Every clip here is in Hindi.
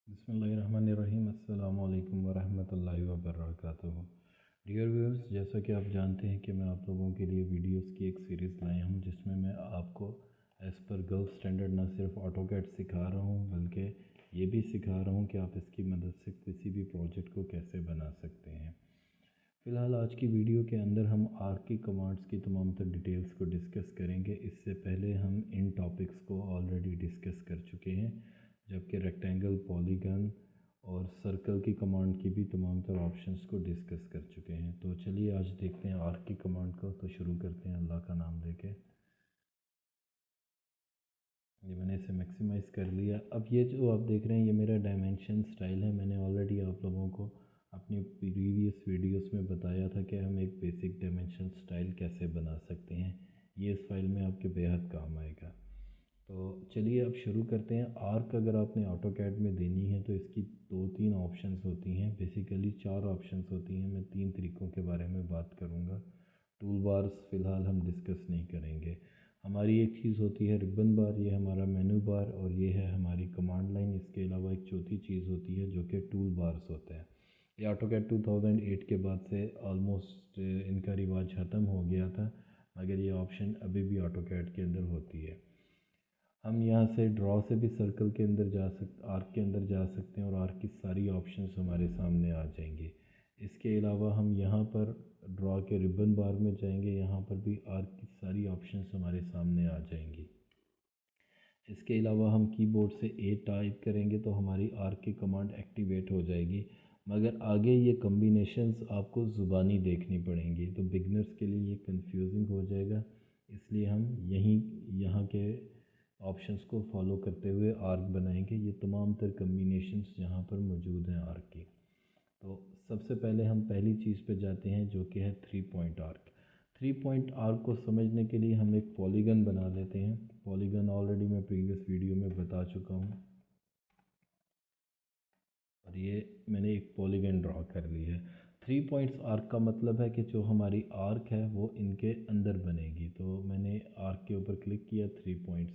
बिस्मिल्लाहिर्रहमानिर्रहीम। अस्सलामु अलैकुम वरहमतुल्लाहि वबरकातुहू। डियर व्यूअर्स, जैसा कि आप जानते हैं कि मैं आप लोगों के लिए वीडियोस की एक सीरीज़ लाया हूं जिसमें मैं आपको एज़ पर गल्फ स्टैंडर्ड न सिर्फ ऑटोकैड सिखा रहा हूं बल्कि ये भी सिखा रहा हूं कि आप इसकी मदद से किसी भी प्रोजेक्ट को कैसे बना सकते हैं। फ़िलहाल आज की वीडियो के अंदर हम आर्क की कमांड्स की तमाम तर डिटेल्स को डिस्कस करेंगे। इससे पहले हम इन टॉपिक्स को ऑलरेडी डिस्कस कर चुके हैं, जबकि रेक्टेंगल, पॉलीगन और सर्कल की कमांड की भी तमाम तर ऑप्शंस को डिस्कस कर चुके हैं। तो चलिए आज देखते हैं आर्क की कमांड को। तो शुरू करते हैं अल्लाह का नाम लेके। ये मैंने इसे मैक्सिमाइज़ कर लिया। अब ये जो आप देख रहे हैं ये मेरा डायमेंशन स्टाइल है। मैंने ऑलरेडी आप लोगों को अपनी प्रीवियस वीडियोस में बताया था कि हम एक बेसिक डायमेंशन स्टाइल कैसे बना सकते हैं। ये इस फाइल में आपके बेहद काम आएगा। तो चलिए अब शुरू करते हैं। आर्क अगर आपने ऑटोकैड में देनी है तो इसकी 2-3 ऑप्शंस होती हैं। बेसिकली 4 ऑप्शंस होती हैं। मैं 3 तरीक़ों के बारे में बात करूँगा। टूल बार्स फ़िलहाल हम डिस्कस नहीं करेंगे। हमारी एक चीज़ होती है रिबन बार, ये हमारा मेनू बार, और ये है हमारी कमांड लाइन। इसके अलावा एक चौथी चीज़ होती है जो कि टूल बार्स होते हैं। ये ऑटोकैड 2008 के बाद से ऑलमोस्ट इनका रिवाज ख़त्म हो गया था, मगर ये ऑप्शन अभी भी ऑटोकैड के अंदर होती है। हम यहाँ से ड्रॉ से भी सर्कल के अंदर आर्क के अंदर जा सकते हैं और आर्क की सारी ऑप्शंस हमारे सामने आ जाएंगी। इसके अलावा हम यहाँ पर ड्रॉ के रिबन बार में जाएंगे, यहाँ पर भी आर्क की सारी ऑप्शंस हमारे सामने आ जाएंगी। इसके अलावा हम कीबोर्ड से ए टाइप करेंगे तो हमारी आर्क की कमांड एक्टिवेट हो जाएगी, मगर आगे ये कम्बिनेशंस आपको ज़ुबानी देखनी पड़ेंगी, तो बिगनर्स के लिए ये कंफ्यूजिंग हो जाएगा। इसलिए हम यहाँ के ऑप्शंस को फॉलो करते हुए आर्क बनाएंगे। ये तमाम तर कम्बिनेशंस यहाँ पर मौजूद हैं आर्क की। तो सबसे पहले हम पहली चीज़ पे जाते हैं जो कि है 3 पॉइंट आर्क। 3 पॉइंट आर्क को समझने के लिए हम एक पॉलीगन बना लेते हैं। पॉलीगन ऑलरेडी मैं प्रीवियस वीडियो में बता चुका हूँ और ये मैंने एक पॉलीगन ड्रॉ कर ली है। 3 पॉइंट्स आर्क का मतलब है कि जो हमारी आर्क है वो इनके अंदर बनेगी। तो मैंने आर्क के ऊपर क्लिक किया, 3 पॉइंट्स,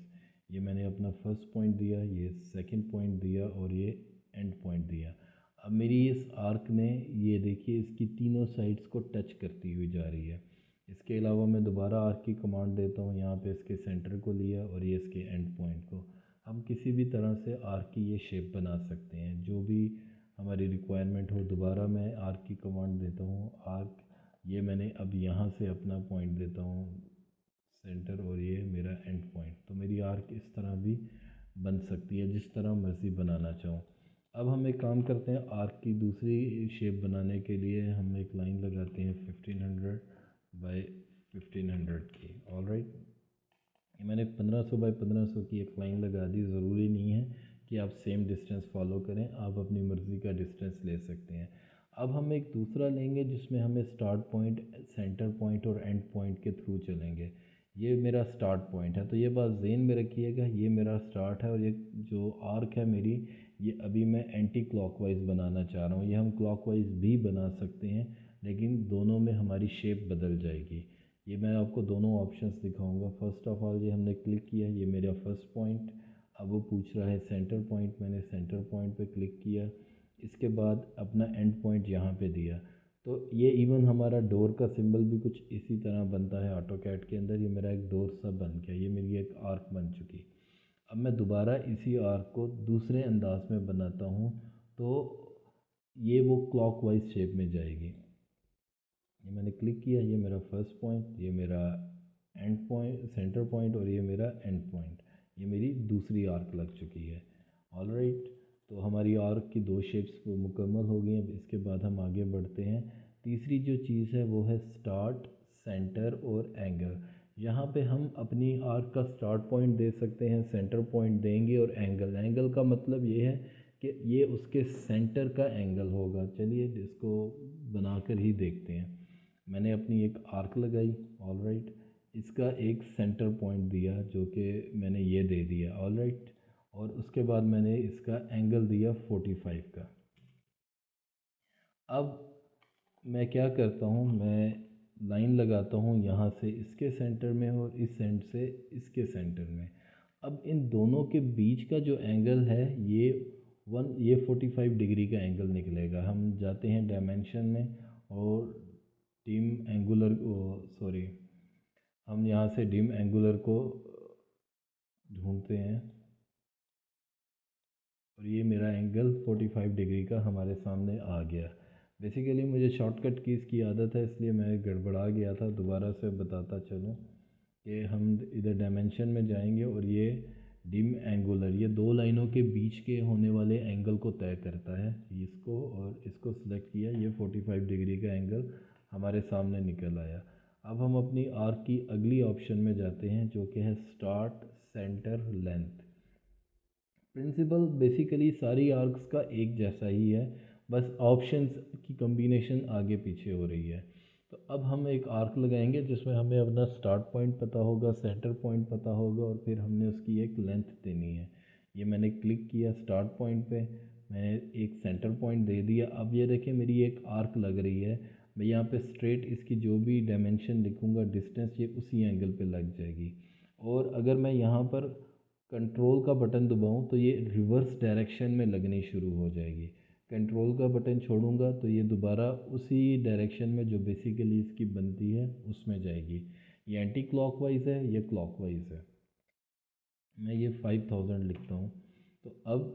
ये मैंने अपना फर्स्ट पॉइंट दिया, ये सेकंड पॉइंट दिया और ये एंड पॉइंट दिया। अब मेरी इस आर्क ने, ये देखिए, इसकी तीनों साइड्स को टच करती हुई जा रही है। इसके अलावा मैं दोबारा आर्क की कमांड देता हूँ, यहाँ पे इसके सेंटर को लिया और ये इसके एंड पॉइंट को। हम किसी भी तरह से आर्क की ये शेप बना सकते हैं, जो भी हमारी रिक्वायरमेंट हो। दोबारा मैं आर्क की कमांड देता हूँ, आर्क, ये मैंने अब यहाँ से अपना पॉइंट देता हूँ सेंटर और ये मेरा एंड पॉइंट। तो मेरी आर्क इस तरह भी बन सकती है, जिस तरह मर्ज़ी बनाना चाहूँ। अब हम एक काम करते हैं, आर्क की दूसरी शेप बनाने के लिए हम एक लाइन लगाते हैं 1500 बाई 1500 की। ऑलराइट, ये मैंने 1500 बाई 1500 की एक लाइन लगा दी। ज़रूरी नहीं है कि आप सेम डिस्टेंस फॉलो करें, आप अपनी मर्ज़ी का डिस्टेंस ले सकते हैं। अब हम एक दूसरा लेंगे जिसमें हमें स्टार्ट पॉइंट, सेंटर पॉइंट और एंड पॉइंट के थ्रू चलेंगे। ये मेरा स्टार्ट पॉइंट है, तो ये बात ज़हन में रखिएगा, ये मेरा स्टार्ट है और ये जो आर्क है मेरी, ये अभी मैं एंटी क्लॉकवाइज बनाना चाह रहा हूँ। ये हम क्लॉकवाइज भी बना सकते हैं, लेकिन दोनों में हमारी शेप बदल जाएगी। ये मैं आपको दोनों ऑप्शंस दिखाऊंगा। फर्स्ट ऑफ ऑल ये हमने क्लिक किया, ये मेरा फर्स्ट पॉइंट। अब वो पूछ रहा है सेंटर पॉइंट, मैंने सेंटर पॉइंट पे क्लिक किया। इसके बाद अपना एंड पॉइंट यहाँ पे दिया। तो ये इवन हमारा डोर का सिंबल भी कुछ इसी तरह बनता है ऑटोकैड के अंदर। ये मेरा एक डोर सा बन गया, ये मेरी एक आर्क बन चुकी। अब मैं दोबारा इसी आर्क को दूसरे अंदाज में बनाता हूँ, तो ये वो क्लॉकवाइज शेप में जाएगी। ये मैंने क्लिक किया, ये मेरा फर्स्ट पॉइंट, ये मेरा एंड पॉइंट, सेंटर पॉइंट और ये मेरा एंड पॉइंट। ये मेरी दूसरी आर्क लग चुकी है। ऑलराइट, तो हमारी आर्क की 2 शेप्स मुकम्मल हो गई। अब इसके बाद हम आगे बढ़ते हैं। तीसरी जो चीज़ है वो है स्टार्ट, सेंटर और एंगल। यहाँ पे हम अपनी आर्क का स्टार्ट पॉइंट दे सकते हैं, सेंटर पॉइंट देंगे और एंगल। एंगल का मतलब ये है कि ये उसके सेंटर का एंगल होगा। चलिए इसको बनाकर ही देखते हैं। मैंने अपनी एक आर्क लगाई, ऑलराइट, इसका एक सेंटर पॉइंट दिया जो कि मैंने ये दे दिया, ऑलराइट, और उसके बाद मैंने इसका एंगल दिया 45 का। अब मैं क्या करता हूँ, मैं लाइन लगाता हूँ यहाँ से इसके सेंटर में और इस एंड से इसके सेंटर में। अब इन दोनों के बीच का जो एंगल है ये ये 45 डिग्री का एंगल निकलेगा। हम जाते हैं डायमेंशन में और डिम एंगुलर सॉरी हम यहाँ से डिम एंगुलर को ढूंढते हैं और ये मेरा एंगल 45 डिग्री का हमारे सामने आ गया। बेसिकली मुझे शॉर्टकट कीज़ की आदत है, इसलिए मैं गड़बड़ा गया था। दोबारा से बताता चलूँ कि हम इधर डायमेंशन में जाएंगे और ये डिम एंगुलर, ये दो लाइनों के बीच के होने वाले एंगल को तय करता है। इसको और इसको सिलेक्ट किया, ये 45 डिग्री का एंगल हमारे सामने निकल आया। अब हम अपनी आर्क की अगली ऑप्शन में जाते हैं, जो कि है start centre length. Principle basically सारी आर्क्स का एक जैसा ही है, बस ऑप्शंस की कॉम्बिनेशन आगे पीछे हो रही है। तो अब हम एक आर्क लगाएंगे जिसमें हमें अपना स्टार्ट पॉइंट पता होगा, सेंटर पॉइंट पता होगा और फिर हमने उसकी एक लेंथ देनी है। ये मैंने क्लिक किया स्टार्ट पॉइंट पे, मैंने एक सेंटर पॉइंट दे दिया। अब ये देखें मेरी एक आर्क लग रही है। मैं यहाँ पे स्ट्रेट इसकी जो भी डायमेंशन लिखूँगा, डिस्टेंस, ये उसी एंगल पे लग जाएगी। और अगर मैं यहाँ पर कंट्रोल का बटन दबाऊं तो ये रिवर्स डायरेक्शन में लगनी शुरू हो जाएगी। कंट्रोल का बटन छोड़ूंगा तो ये दोबारा उसी डायरेक्शन में जो बेसिकली इसकी बनती है उसमें जाएगी। ये एंटी क्लॉकवाइज है, ये क्लॉकवाइज है। मैं ये 5000 लिखता हूँ। तो अब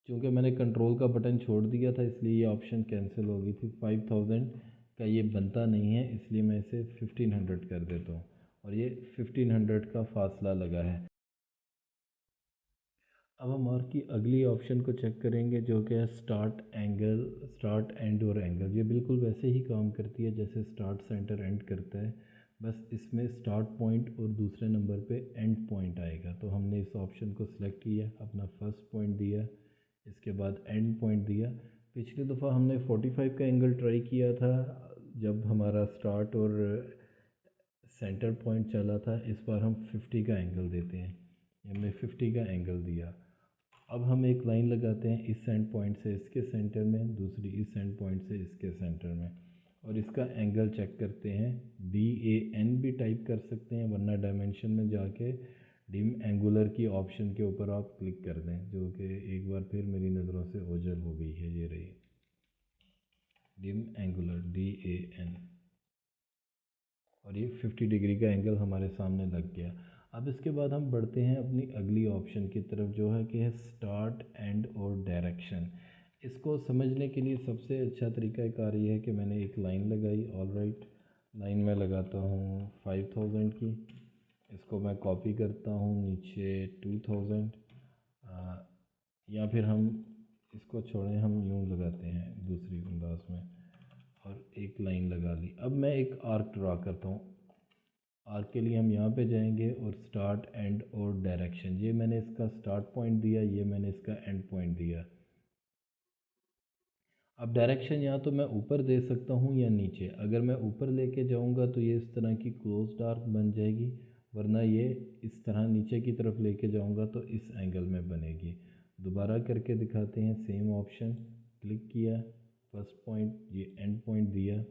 चूँकि मैंने कंट्रोल का बटन छोड़ दिया था इसलिए ये ऑप्शन कैंसिल हो गई थी। 5000 का ये बनता नहीं है, इसलिए मैं इसे 1500 कर देता हूँ और ये 1500 का फासला लगा है। अब हम आर्क की अगली ऑप्शन को चेक करेंगे, जो कि है स्टार्ट एंगल, स्टार्ट एंड और एंगल। ये बिल्कुल वैसे ही काम करती है जैसे स्टार्ट सेंटर एंड करता है, बस इसमें स्टार्ट पॉइंट और दूसरे नंबर पे एंड पॉइंट आएगा। तो हमने इस ऑप्शन को सिलेक्ट किया, अपना फर्स्ट पॉइंट दिया, इसके बाद एंड पॉइंट दिया। पिछली दफ़ा हमने 45 का एंगल ट्राई किया था जब हमारा स्टार्ट और सेंटर पॉइंट चला था। इस बार हम 50 का एंगल देते हैं। हमने 50 का एंगल दिया। अब हम एक लाइन लगाते हैं इस एंड पॉइंट से इसके सेंटर में, दूसरी इस एंड पॉइंट से इसके सेंटर में, और इसका एंगल चेक करते हैं। DAN भी टाइप कर सकते हैं, वरना डायमेंशन में जाके डिम एंगुलर की ऑप्शन के ऊपर आप क्लिक कर दें, जो कि एक बार फिर मेरी नज़रों से ओझल हो गई है। ये रही डिम एंगुलर DAN, और ये 50 डिग्री का एंगल हमारे सामने लग गया। अब इसके बाद हम बढ़ते हैं अपनी अगली ऑप्शन की तरफ, जो है कि है स्टार्ट एंड और डायरेक्शन। इसको समझने के लिए सबसे अच्छा तरीक़ाकार ये है कि मैंने एक लाइन लगाई। ऑलराइट, लाइन में लगाता हूँ 5000 की। इसको मैं कॉपी करता हूँ नीचे 2000, या फिर हम इसको छोड़ें, हम यूँ लगाते हैं दूसरी अंदाज में, और एक लाइन लगा ली। अब मैं एक आर्क ड्रा करता हूँ। आर्क के लिए हम यहाँ पे जाएंगे और स्टार्ट एंड और डायरेक्शन, ये मैंने इसका स्टार्ट पॉइंट दिया, ये मैंने इसका एंड पॉइंट दिया। अब डायरेक्शन या तो मैं ऊपर दे सकता हूँ या नीचे। अगर मैं ऊपर लेके जाऊँगा तो ये इस तरह की क्लोज्ड आर्क बन जाएगी, वरना ये इस तरह नीचे की तरफ लेके जाऊँगा तो इस एंगल में बनेगी। दोबारा करके दिखाते हैं। सेम ऑप्शन क्लिक किया, फर्स्ट पॉइंट, ये एंड पॉइंट दिया,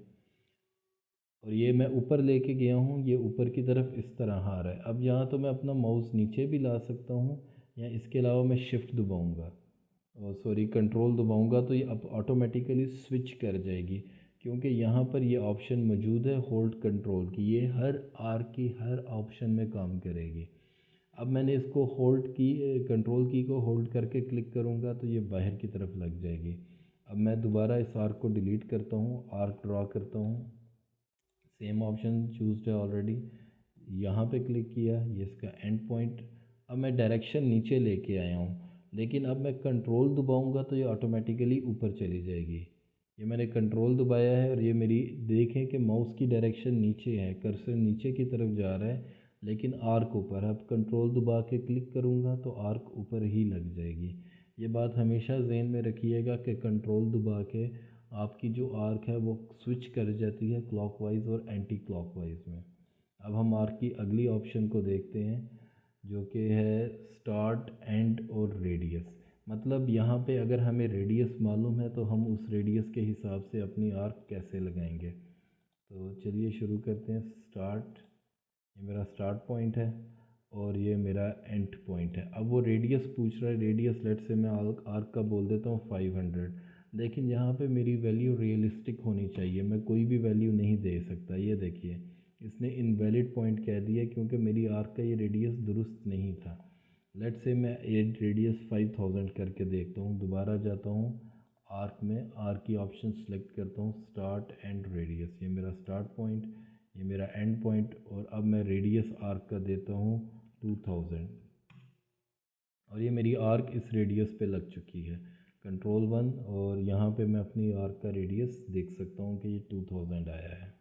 और ये मैं ऊपर लेके गया हूँ, ये ऊपर की तरफ इस तरह आ रहा है। अब यहाँ तो मैं अपना माउस नीचे भी ला सकता हूँ, या इसके अलावा मैं शिफ्ट दबाऊँगा और सॉरी कंट्रोल दबाऊँगा तो ये अब ऑटोमेटिकली स्विच कर जाएगी, क्योंकि यहाँ पर ये ऑप्शन मौजूद है होल्ड कंट्रोल की। ये हर आर्क की हर ऑप्शन में काम करेगी। अब मैंने इसको होल्ड की, कंट्रोल की को होल्ड करके क्लिक करूँगा तो ये बाहर की तरफ लग जाएगी। अब मैं दोबारा इस आर्क को डिलीट करता हूँ, आर्क ड्रा करता हूँ। सेम ऑप्शन चूज़ है ऑलरेडी, यहाँ पे क्लिक किया, ये इसका एंड पॉइंट। अब मैं डायरेक्शन नीचे लेके आया हूँ, लेकिन अब मैं कंट्रोल दबाऊँगा तो ये ऑटोमेटिकली ऊपर चली जाएगी। ये मैंने कंट्रोल दबाया है और ये मेरी, देखें कि माउस की डायरेक्शन नीचे है, कर्सर नीचे की तरफ जा रहा है, लेकिन आर्क ऊपर। अब कंट्रोल दबा के क्लिक करूँगा तो आर्क ऊपर ही लग जाएगी। ये बात हमेशा जहन में रखिएगा कि कंट्रोल दबा के आपकी जो आर्क है वो स्विच कर जाती है क्लॉकवाइज और एंटी क्लॉकवाइज में। अब हम आर्क की अगली ऑप्शन को देखते हैं, जो कि है स्टार्ट एंड और रेडियस। मतलब यहाँ पे अगर हमें रेडियस मालूम है तो हम उस रेडियस के हिसाब से अपनी आर्क कैसे लगाएंगे। तो चलिए शुरू करते हैं। स्टार्ट, ये मेरा स्टार्ट पॉइंट है, और ये मेरा एंड पॉइंट है। अब वो रेडियस पूछ रहा है, रेडियस लेट से मैं आर्क का बोल देता हूँ 500, लेकिन यहाँ पे मेरी वैल्यू रियलिस्टिक होनी चाहिए, मैं कोई भी वैल्यू नहीं दे सकता। ये देखिए इसने इनवैलिड पॉइंट कह दिया क्योंकि मेरी आर्क का ये रेडियस दुरुस्त नहीं था। लेट से मैं ये रेडियस 5000 करके देखता हूँ, दोबारा जाता हूँ आर्क में, आर्क की ऑप्शन सेलेक्ट करता हूँ, स्टार्ट एंड रेडियस, ये मेरा स्टार्ट पॉइंट, ये मेरा एंड पॉइंट, और अब मैं रेडियस आर्क का देता हूँ 2000, और ये मेरी आर्क इस रेडियस पे लग चुकी है। कंट्रोल 1, और यहाँ पे मैं अपनी आर्क का रेडियस देख सकता हूँ कि ये 2000 आया है।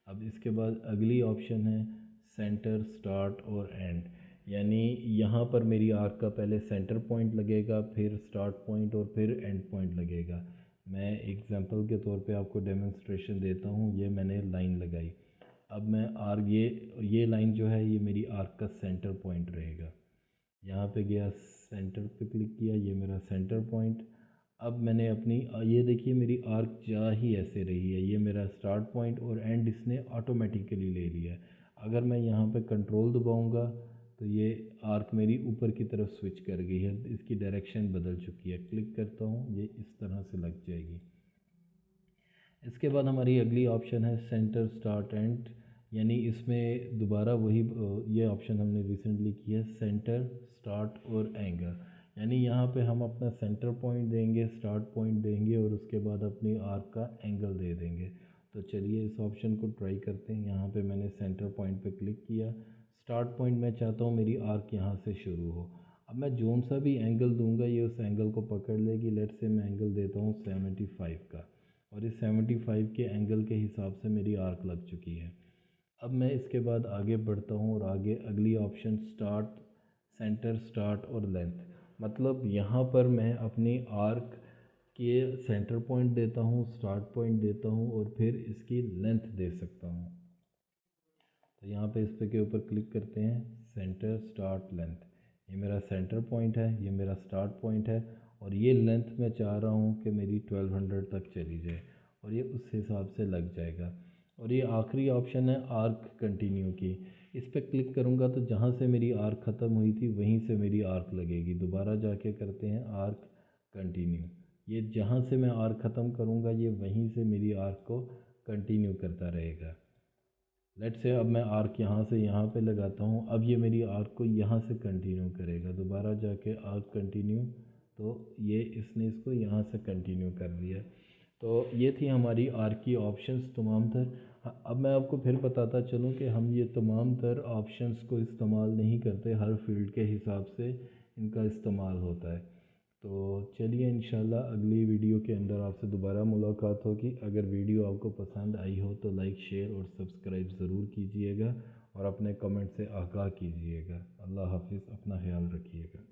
अब इसके बाद अगली ऑप्शन है सेंटर, स्टार्ट और एंड, यानी यहाँ पर मेरी आर्क का पहले सेंटर पॉइंट लगेगा, फिर स्टार्ट पॉइंट और फिर एंड पॉइंट लगेगा। मैं एग्जांपल के तौर पे आपको डेमोन्स्ट्रेशन देता हूँ। ये मैंने लाइन लगाई, अब मैं आर्क ये लाइन जो है ये मेरी आर्क का सेंटर पॉइंट रहेगा। यहाँ पे गया, सेंटर पे क्लिक किया, ये मेरा सेंटर पॉइंट। अब मैंने अपनी ये देखिए मेरी आर्क जा ही ऐसे रही है, ये मेरा स्टार्ट पॉइंट और एंड इसने ऑटोमेटिकली ले लिया है। अगर मैं यहाँ पे कंट्रोल दबाऊँगा तो ये आर्क मेरी ऊपर की तरफ स्विच कर गई है, इसकी डायरेक्शन बदल चुकी है। क्लिक करता हूँ, ये इस तरह से लग जाएगी। इसके बाद हमारी अगली ऑप्शन है सेंटर, स्टार्ट, एंड, यानी इसमें दोबारा वही ये ऑप्शन हमने रिसेंटली किया है, सेंटर, स्टार्ट और एंगल, यानी यहाँ पे हम अपना सेंटर पॉइंट देंगे, स्टार्ट पॉइंट देंगे और उसके बाद अपनी आर्क का एंगल दे देंगे। तो चलिए इस ऑप्शन को ट्राई करते हैं। यहाँ पे मैंने सेंटर पॉइंट पे क्लिक किया, स्टार्ट पॉइंट मैं चाहता हूँ मेरी आर्क यहाँ से शुरू हो। अब मैं जोन सा भी एंगल दूंगा ये उस एंगल को पकड़ लेगी। लेट से मैं एंगल देता हूँ 75 का, और इस 75 के एंगल के हिसाब से मेरी आर्क लग चुकी है। अब मैं इसके बाद आगे बढ़ता हूँ और आगे अगली ऑप्शन स्टार्ट, सेंटर, स्टार्ट और लेंथ, मतलब यहाँ पर मैं अपनी आर्क के सेंटर पॉइंट देता हूँ, स्टार्ट पॉइंट देता हूँ और फिर इसकी लेंथ दे सकता हूँ। तो यहाँ पे इस पे के ऊपर क्लिक करते हैं, सेंटर, स्टार्ट, लेंथ, ये मेरा सेंटर पॉइंट है, ये मेरा स्टार्ट पॉइंट है, और ये लेंथ मैं चाह रहा हूँ कि मेरी 1200 तक चली जाए, और ये उस हिसाब से लग जाएगा। और ये आखिरी ऑप्शन है आर्क कंटिन्यू की, इस पर क्लिक करूँगा तो जहाँ से मेरी आर्क ख़त्म हुई थी वहीं से मेरी आर्क लगेगी। दोबारा जाके करते हैं आर्क कंटिन्यू, ये जहाँ से मैं आर्क ख़त्म करूँगा ये वहीं से मेरी आर्क को कंटिन्यू करता रहेगा। लेट से अब मैं आर्क यहाँ से यहाँ पे लगाता हूँ, अब ये मेरी आर्क को यहाँ से कंटिन्यू करेगा। दोबारा जाके आर्क कंटिन्यू, तो ये इसने इसको यहाँ से कंटिन्यू कर दिया। तो ये थी हमारी आर्क की ऑप्शंस तमाम तर। अब मैं आपको फिर बताता चलूँ कि हम ये तमाम तर ऑप्शंस को इस्तेमाल नहीं करते, हर फील्ड के हिसाब से इनका इस्तेमाल होता है। तो चलिए इंशाल्लाह अगली वीडियो के अंदर आपसे दोबारा मुलाकात होगी। अगर वीडियो आपको पसंद आई हो तो लाइक, शेयर और सब्सक्राइब ज़रूर कीजिएगा और अपने कमेंट से आगाह कीजिएगा। अल्लाह हाफिज़, अपना ख्याल रखिएगा।